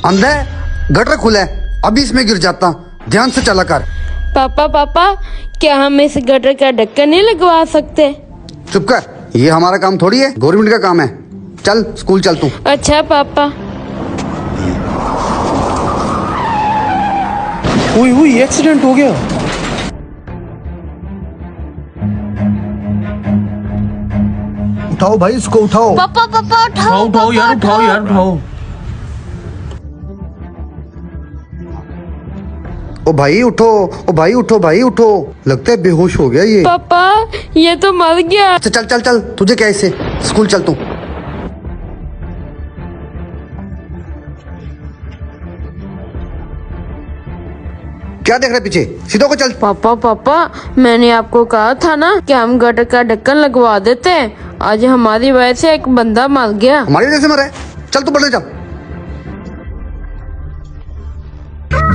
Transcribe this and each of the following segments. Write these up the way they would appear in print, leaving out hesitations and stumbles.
अंधे, गटर खुला है, अभी इसमें गिर जाता, ध्यान से चला कर। पापा पापा, क्या हम इस गटर का ढक्कन नहीं लगवा सकते? चुप कर, ये हमारा काम थोड़ी है, गवर्नमेंट का काम है। चल स्कूल चल तू। अच्छा पापा। हुई एक्सीडेंट हो गया। उठाओ भाई इसको, उठाओ। पापा पापा उठाओ उठाओ यार, उठाओ यार, उठाओ। ओ भाई उठो, ओ भाई उठो, भाई उठो, लगता है बेहोश हो गया ये। पापा, ये तो मर गया। अच्छा चल चल चल, तुझे क्या इससे, स्कूल चल तू। क्या देख रहे पीछे, सीधो को चल। पापा पापा, मैंने आपको कहा था ना कि हम गटर का ढक्कन लगवा देते हैं। आज हमारी वजह से एक बंदा मर गया। हमारी वजह से मरा है? चल तू पढ़ने चल।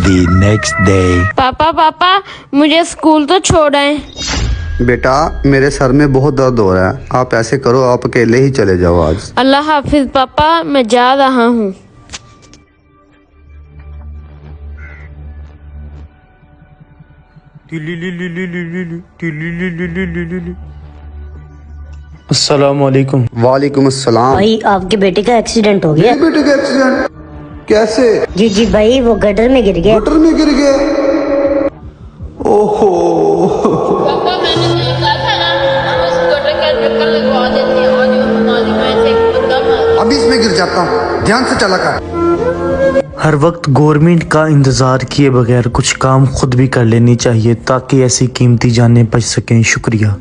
The next day. पापा पापा, मुझे स्कूल तो छोड़ें। बेटा मेरे सर में बहुत दर्द हो रहा है, आप ऐसे करो, आप अकेले ही चले जाओ आज। अल्लाह हाफिज पापा, मैं जा रहा हूँ। अस्सलाम वालेकुम। वालेकुम अस्सलाम। भाई आपके बेटे का एक्सीडेंट हो गया। बेटे का एक्सीडेंट कैसे? जी भाई, वो गटर में गिर गया। गटर में गिर गए? ओहो। पापा, मैंने नहीं कहा था ना, हम इस गटर का ढक्कन लगवा देते हैं। आज हमारी वजह से एक बंदा मर। अभी इसमें गिर जाता, ध्यान से चला कर। हर वक्त गवर्नमेंट का इंतज़ार किए बगैर कुछ काम खुद भी कर लेनी चाहिए ताकि ऐसी कीमती जानें बच सकें। शुक्रिया।